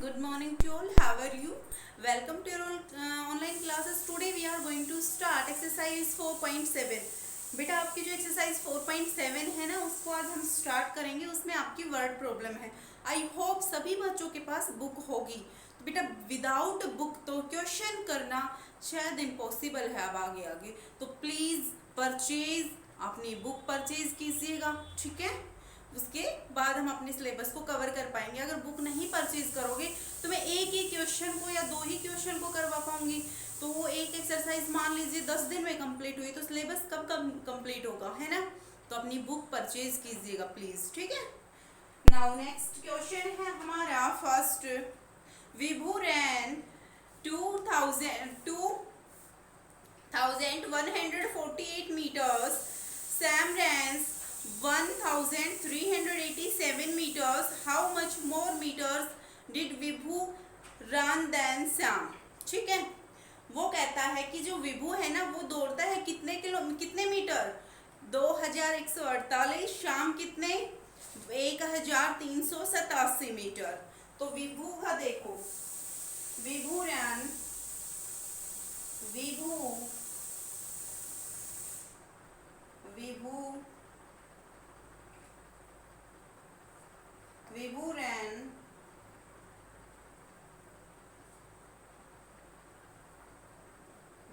good morning to all. How are you? Welcome to your online classes. Today we are going to start exercise 4.7. बेटा आपकी जो exercise 4.7 है ना उसको आज हम स्टार्ट करेंगे. उसमें आपकी वर्ड प्रॉब्लम है. आई होप सभी बच्चों के पास बुक होगी. तो बेटा विदाउट बुक तो क्वेश्चन करना शायद इम्पॉसिबल है. अब आगे तो प्लीज़ परचेज अपनी बुक परचेज कीजिएगा. ठीक है, उसके बाद हम अपने सिलेबस को कवर कर पाएंगे. अगर बुक नहीं परचेज करोगे तो मैं एक ही क्वेश्चन को या दो ही क्वेश्चन को करवा पाऊंगी. तो वो एक एक्सरसाइज मान लीजिए 10 दिन में कंप्लीट हुई तो सिलेबस कब कंप्लीट होगा, है ना. तो अपनी बुक परचेज कीजिएगा प्लीज. ठीक है. नाउ नेक्स्ट क्वेश्चन है हमारा first. Vibhu rain 2148 meters. Sam ran 1387 meters. How much more meters did Vibhu run than Sam? ठीक है. वो कहता है कि जो विभू है ना वो दौड़ता है कितने मीटर 2148. शाम कितने 1387 मीटर. तो विभू का देखो विभू रैन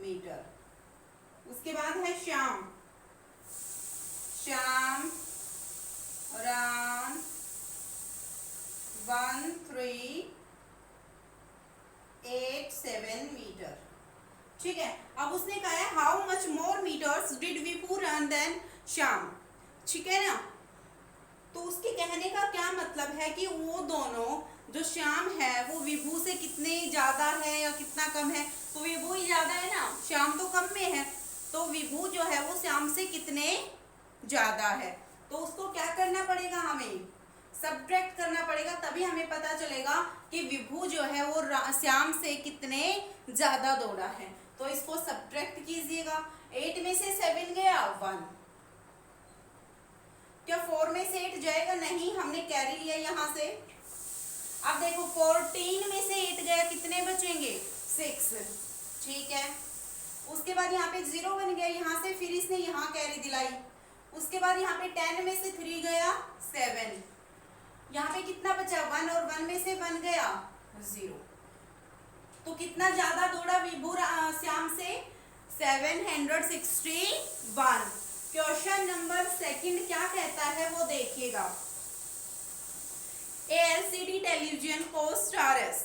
मीटर. उसके बाद है श्याम रन 1387 मीटर. ठीक है. अब उसने कहा है how much more metres did Vibhu run than Shyam. ठीक है ना. तो उसके कहने का क्या मतलब है कि वो दोनों जो श्याम है वो विभू से कितने ज्यादा है या कितना कम है. तो विभू ही ज्यादा है ना, श्याम तो कम में है. तो विभू जो है वो श्याम से कितने ज्यादा है. तो उसको क्या करना पड़ेगा, हमें सब्ट्रैक्ट करना पड़ेगा. तभी हमें पता चलेगा कि विभू जो है वो श्याम से कितने ज्यादा दौड़ा है. तो इसको सब्ट्रैक्ट कीजिएगा. 8 में से 7 गया 1. क्या 4 में से 8 जाएगा? नहीं, हमने कैरी लिया यहाँ से. अब देखो 14 में से 8 गया, कितने बचेंगे 6. ठीक है. उसके बाद यहाँ पे 0 बन गया यहाँ से, फिर इसने यहाँ कैरी दिलाई. उसके बाद यहाँ पे 10 में से 3 गया 7. यहाँ पे कितना बचा 1 और 1 में से 1 गया 0. तो कितना ज्यादा दौड़ा विभू श्याम से 761. क्वेश्चन नंबर सेकंड क्या कहता है वो देखिएगा. LCD television cost RS.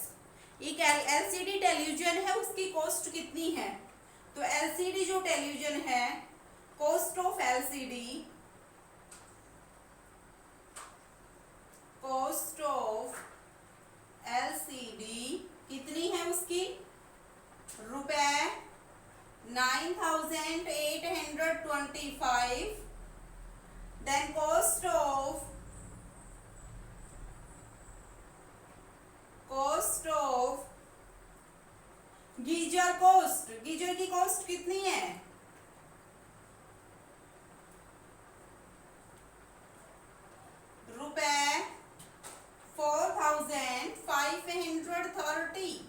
एक एलसीडी टेलीविजन है उसकी कॉस्ट कितनी है. तो एलसीडी जो टेलीविजन है कॉस्ट ऑफ एलसीडी कितनी है उसकी रुपए 9825. देन कॉस्ट ऑफ गीजर की कॉस्ट कितनी है रुपए 4530.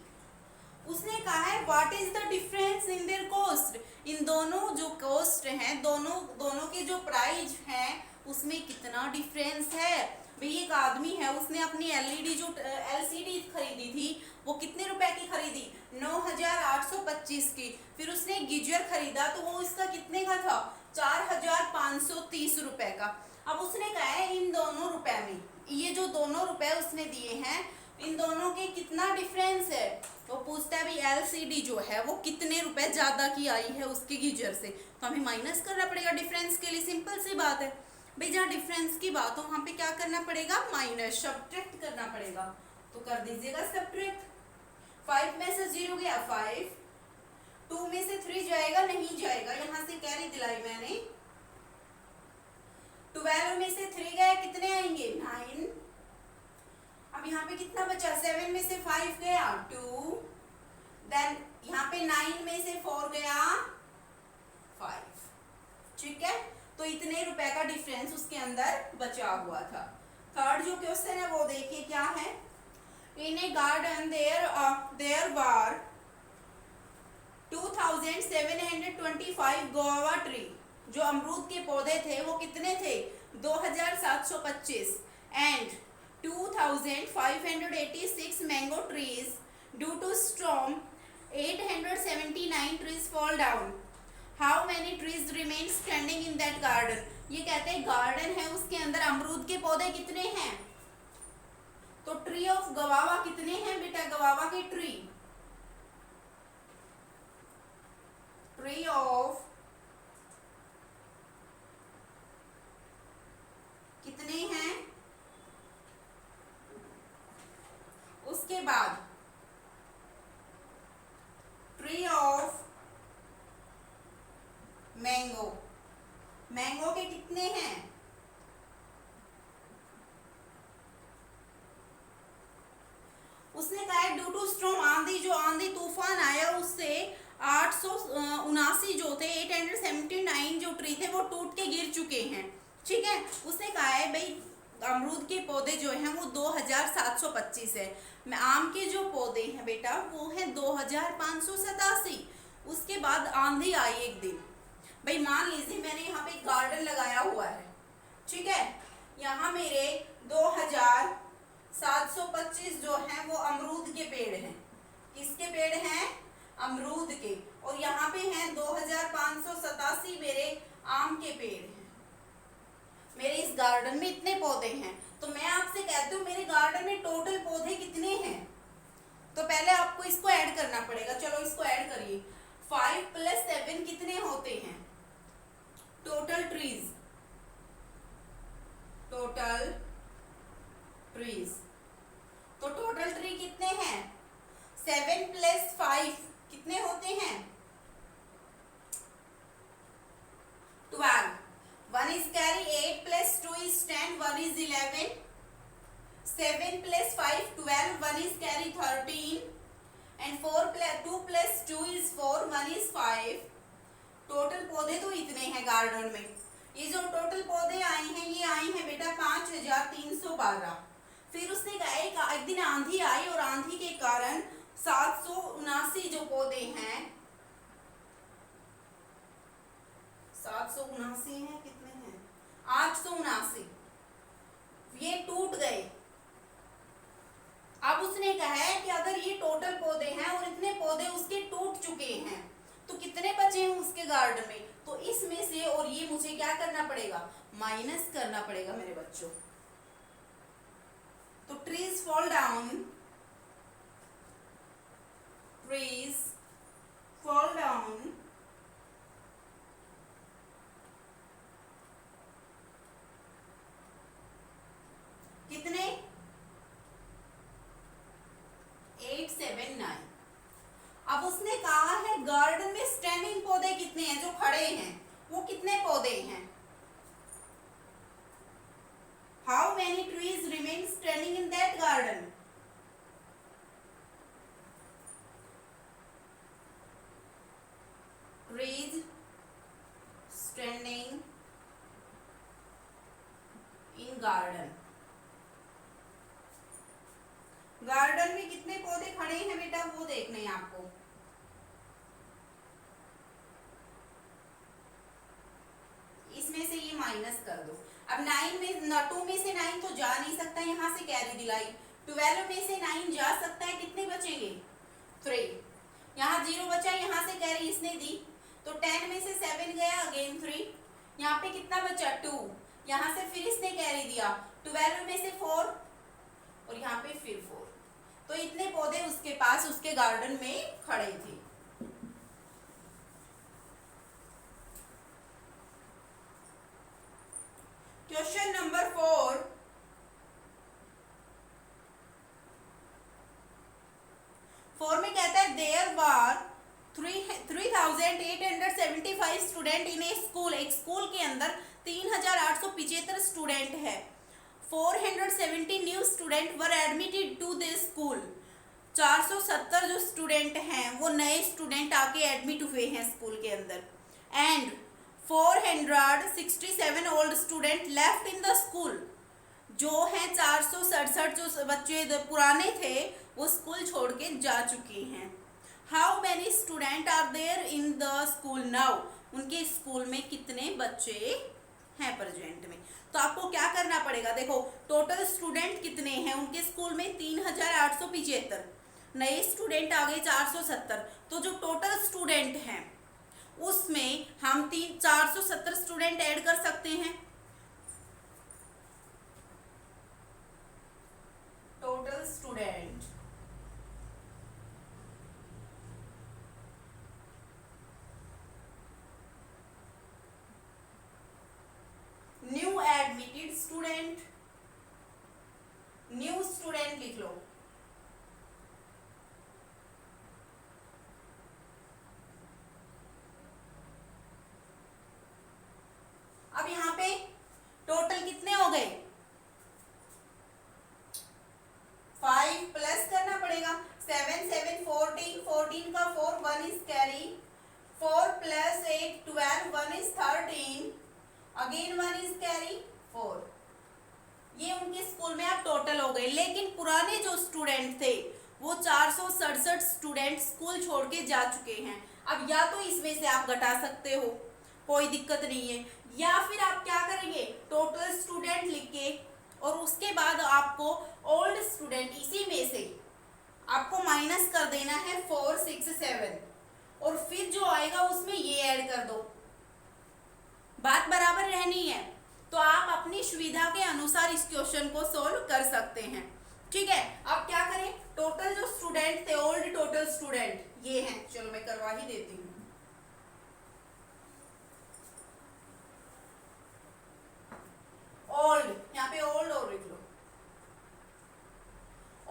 उसने कहा है what is the difference in their cost. इन दोनों जो कॉस्ट हैं दोनों के जो प्राइस हैं उसमें कितना डिफरेंस है. भाई एक आदमी है उसने अपनी एलसीडी खरीदी थी. वो कितने रुपए की खरीदी 9825 की. फिर उसने गीजर खरीदा तो वो इसका कितने का था 4530 रुपए का. अब उसने कहा है इन दोनों रुपए में ये जो दोनों रुपए उसने दिए हैं इन दोनों के कितना डिफरेंस है. तो पूछता है भाई एलसीडी जो है वो कितने रुपए ज्यादा की आई है उसके गीजर से. तो हमें माइनस करना पड़ेगा डिफरेंस के लिए. सिंपल सी बात है भाई. जहाँ डिफरेंस की बात हो वहां पे क्या करना पड़ेगा माइनस सब्ट्रैक्ट करना पड़ेगा. तो कर दीजिएगा सब्ट्रैक्ट. 5 में से 0 गया 5. 2 में से 3 जाएगा नहीं जाएगा, यहाँ से कैरी दिलाई मैंने. 12 में से 3 गया कितने आएंगे 9. अब यहाँ पे कितना बचा 7 में से 5 गया 2. देन यहाँ पे 9 में से 4 गया 5. ठीक है. तो इतने रुपए का डिफरेंस उसके अंदर बचा हुआ था. थर्ड जो क्वेश्चन है वो देखिए क्या है. In a garden there were 2725 guava tree. जो अमरूद के पौधे थे वो कितने थे? 2725. And 2586 mango trees. Due to storm 879 trees fall down. How many trees remain standing in that garden? ये कहते हैं गार्डन है उसके अंदर अमरूद के पौधे कितने हैं? तो ट्री ऑफ गवावा कितने हैं बेटा? गवावा के ट्री ऑफ कितने हैं? उसके बाद ट्री ऑफ मैंगो के कितने हैं? उसने कहा है ड्यू टू स्ट्रॉम आंधी, जो आंधी तूफान आया उससे 879 जो थे 879 जो ट्री थे वो टूट के गिर चुके हैं। ठीक है, उसने कहा है भाई अमरूद के पौधे जो हैं वो 2725 है। आम के जो पौधे हैं बेटा वो है 2587। उसके बाद आंधी आई एक दिन। भाई मान लीजिए मैंने यहाँ पे गार्डन लगाया हुआ है, ठीक है, यहाँ मेरे 2725 जो हैं वो अमरूद के पेड़ हैं। किसके पेड़ हैं? अमरूद के। और यहाँ पे हैं 2587 मेरे आम के पेड़ हैं। मेरे इस गार्डन में इतने पौधे हैं, तो मैं आपसे कहती हूँ मेरे गार्डन में टोटल पौधे कितने हैं? तो पहले आपको इसको ऐड करना पड़ेगा। चलो इसको ऐड करिए। 5 + 7 कितने होते हैं? टोटल ट्रीज तो टोटल ट्री कितने हैं? 7 + 5 कितने होते हैं? 12. 1 is carry, 8 + 2 is 10, 1 is 11, 7 + 5 12, 1 is carry 13, and 2 + 2 is 4, 1 is 5. Total पौधे तो इतने हैं गार्डन में। ये जो टोटल पौधे आए हैं ये आए हैं बेटा 5312। फिर उसने कहा एक दिन आंधी आई और आंधी के कारण 779 जो पौधे हैं 779 हैं, कितने हैं? 879 ये टूट गए। अब उसने कहा है कि अगर ये टोटल पौधे हैं और इतने पौधे उसके टूट चुके हैं तो कितने बचे हैं उसके गार्डन में? तो इसमें से और ये मुझे क्या करना पड़ेगा? माइनस करना पड़ेगा मेरे बच्चों। तो ट्रीज फॉल डाउन कितने? 879। अब उसने कहा है गार्डन में स्टैंडिंग पौधे कितने हैं? जो खड़े हैं वो कितने पौधे हैं? How many trees remain standing in that garden? Trees standing in garden. Garden में कितने पौधे खड़े हैं बेटा वो देखने हैं आपको। इसमें से ये माइनस कर दो। अब 2 में से 9 तो जा नहीं सकता, यहाँ से कैरी दिलाई। 12 में से 9 जा सकता है, कितने बचेंगे? 3। यहाँ 0 बचा, यहाँ से कैरी इसने दी तो 10 में से 7 गया, अगेन 3। यहाँ पे कितना बचा? 2। यहाँ से फिर इसने कैरी दिया 12 में से 4 और यहाँ पे फिर 4। तो इतने पौधे उसके पास उसके गार्डन में खड़े थे। Question number 4। में कहता है there were 3875 student in a school. एक स्कूल के अंदर 3875 स्टूडेंट है। 470 new student were admitted to this school. 470 जो स्टूडेंट हैं वो नए स्टूडेंट आके एडमिट हुए हैं स्कूल के अंदर। And 467 old student left in the school. जो है 467 जो बच्चे पुराने थे वो स्कूल छोड़ के जा चुके हैं। How many student are there in the school now, उनके स्कूल में कितने बच्चे हैं प्रेजेंट में। तो आपको क्या करना पड़ेगा, देखो टोटल स्टूडेंट कितने हैं उनके स्कूल में 3875, नए स्टूडेंट आ गए 470, तो जो टोटल स्टूडेंट हैं उसमें हम 470 स्टूडेंट ऐड कर सकते हैं। Total student new admitted student, new student लिख लो। अब यहां पे टोटल कितने हो गए, 5 प्लस करना पड़ेगा, 7 7 14, 14 का 4 1 is carry, 4 plus 8 12, 1 is 13, again 1 is carry 4। ये उनके स्कूल में अब टोटल हो गए। लेकिन पुराने जो स्टूडेंट थे वो 467 स्टूडेंट स्कूल छोड़ के जा चुके हैं। अब या तो इसमें से आप घटा सकते हो, कोई दिक्कत नहीं है, या फिर आप क्या करेंगे, टोटल स्टूडेंट लिख के और उसके बाद आपको ओल्ड स्टूडेंट इसी में से आपको माइनस कर देना है 4 6 7 और फिर जो आएगा उसमें ये ऐड कर दो। बात बराबर रहनी है। तो आप अपनी सुविधा के अनुसार इस क्वेश्चन को सोल्व कर सकते हैं। ठीक है, अब क्या करें, टोटल जो स्टूडेंट थे ओल्ड टोटल स्टूडेंट ये हैं, चलो मैं करवा ही देती हूँ। ओल्ड, यहाँ पे ओल्ड और लिख लो।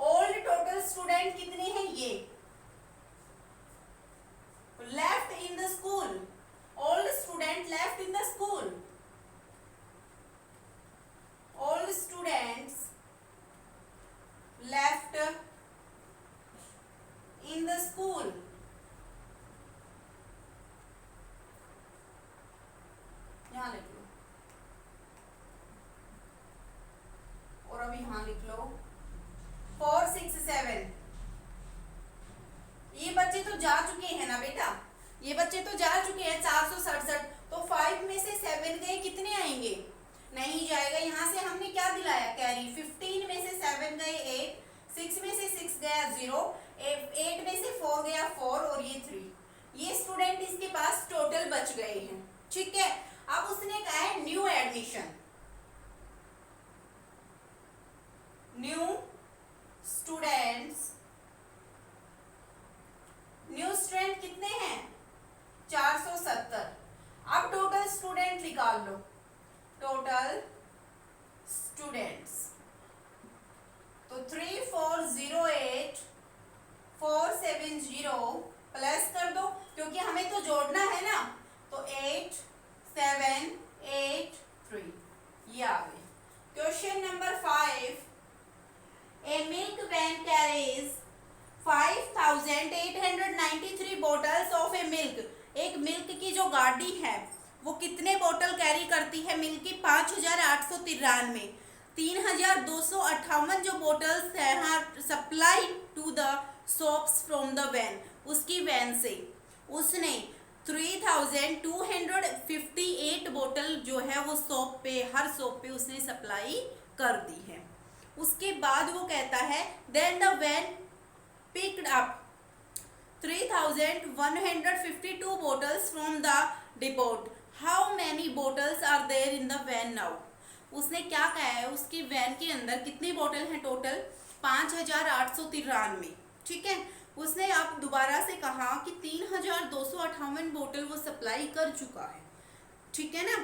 ओल्ड टोटल स्टूडेंट कितने हैं, ये left in the school, old student left in the school, old students left in the school. यहां लिख लो और अब यहां लिख लो 4 6 7। ये बच्चे तो जा चुके हैं ना बेटा, ये बच्चे तो जा चुके हैं 467, तो 5 में से 7 गए, कितने आएंगे, नहीं जाएगा। यहाँ से हमने क्या दिलाया, कैरी। 15 में से 7 गए 8, 6 में से 6 गया 0, 8 में से 4 गया 4 और ये 3, ये स्टूडेंट इसके पास टोटल बच गए हैं। ठीक है, अब उसने कहा है new admission, new students, new student कितने हैं 470। अब टोटल स्टूडेंट निकाल लो, टोटल स्टूडेंट्स, तो 3408 470 प्लस कर दो क्योंकि हमें तो जोड़ना है ना, तो 8 7 8 3, ये आ गए। Question number 5, a milk van carries 5893 bottles of a milk. एक मिल्क की जो गाड़ी है वो कितने बोतल कैरी करती है मिल्क की, 5893। 3258 जो बोतल्स है supply to the shops from the van, उसकी वैन से उसने 3258 बोतल जो है वो शॉप पे, हर शॉप पे उसने सप्लाई कर दी है। उसके बाद वो कहता है then the van picked up 3152 bottles from the depot. How many bottles are there in the van now? उसने क्या कहा है, उसकी वैन के अंदर कितनी बोतल हैं टोटल, 5893। ठीक है, उसने अब दोबारा से कहा कि 3258 बोतल वो सप्लाई कर चुका है। ठीक है ना,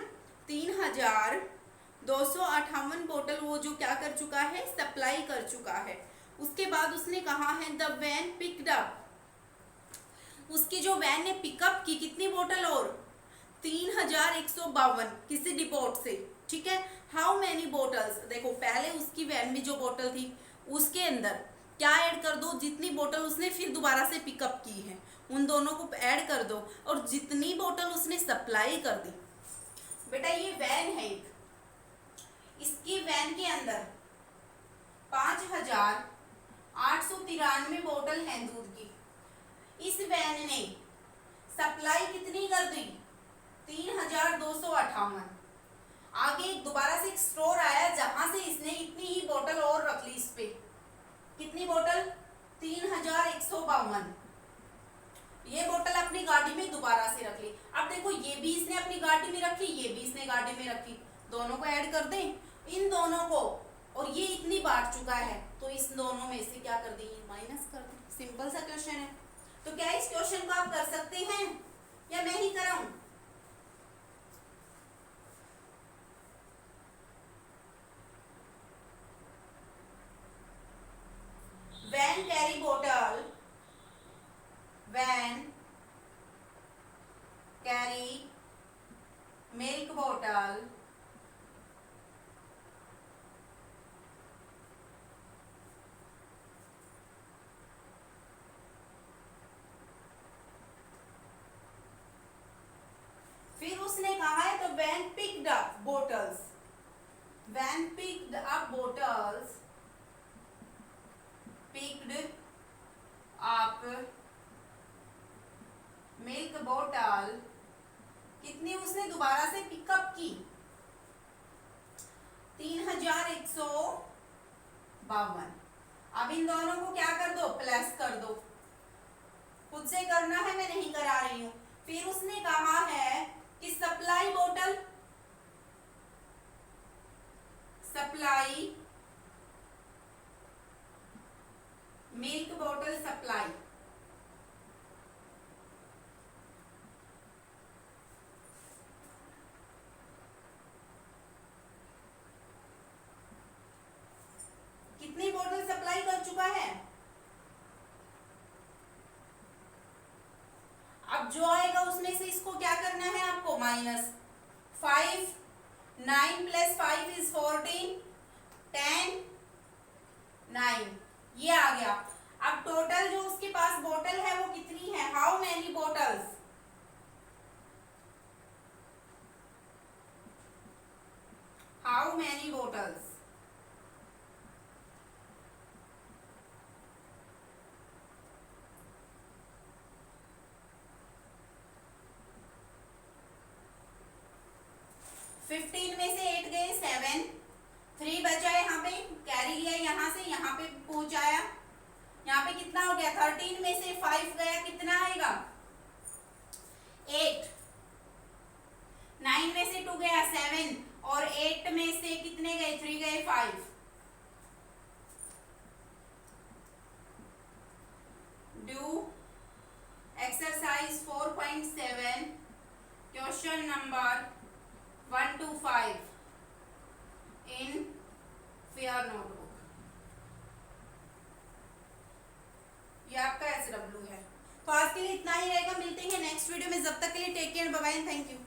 3258 बोतल वो जो क्या कर चुका है, सप्लाई कर चुका है। उसके बाद उसने कहा है द वैन पिक्ड अप, उसकी जो वैन ने पिकअप की कितनी बोतल और 3152 किसी डिपोट से। ठीक है, हाउ मैनी बोटल्स, देखो पहले उसकी वैन में जो बोतल थी उसके अंदर क्या ऐड कर दो, जितनी बोतल उसने फिर दोबारा से पिकअप की है उन दोनों को ऐड कर दो और जितनी बोतल उसने सप्लाई कर दी। बेटा ये वैन है एक, इसकी वैन के अंदर 5,893 बोतल हैं दूध की। इस वैन ने सप्लाई कितनी कर दी? 3,258। आगे दोबारा से एक स्टोर आया जहां से इसने इतनी ही बोतल और रख ली। इस पे कितनी बोतल? 3,152। ये बोतल अपनी गाड़ी में दोबारा से रख ली। अब देखो ये भी इसने अपनी गाड़ी में रखी, ये भी इसने गाड़ी में रखी, दोनों को ऐड कर दें इन दोनों को, और ये इतनी बांट चुका है तो इस दोनों में से क्या कर दें? माइनस कर दें। सिंपल सा क्वेश्चन है। तो क्या इस क्वेश्चन को आप कर सकते हैं या मैं ही कराऊं? When carry bottle, when carry milk bottle, फिर उसने कहा है तो when picked up bottles, when picked up bottles, picked up milk बोतल कितनी उसने दोबारा से पिकअप की? 3,152। अब इन दोनों को क्या कर दो? प्लस कर दो। खुद से करना है, मैं नहीं करा रही हूं। फिर उसने कहा है कि सप्लाई बोतल, सप्लाई मिल्क बोतल सप्लाई, कितनी बोतल सप्लाई कर चुका है? अब जो आएगा उसमें से इसको क्या करना है आपको? माइनस 5, 9 + 5 = 14, 10, 9, ये आ गया। अब टोटल जो उसके पास बोतल है वो कितनी है? How many bottles? How many bottles? Fifteen में से 8 गए, 7, 3 बचा यहाँ पे, कैरी लिया यहाँ से यहाँ पे पहुंचाया, यहाँ पे कितना हो गया? 13 में से 5 गया, कितना आएगा? 8। 9 में से 2 गया, 7, और 8 में से कितने गए? 3 गए, 5। Do exercise 4.7 question number 1 to 5 in fair notebook. ये आपका SW है। तो आज के लिए इतना ही रहेगा, मिलते हैं नेक्स्ट वीडियो में। जब तक के लिए take care, bye bye, thank you.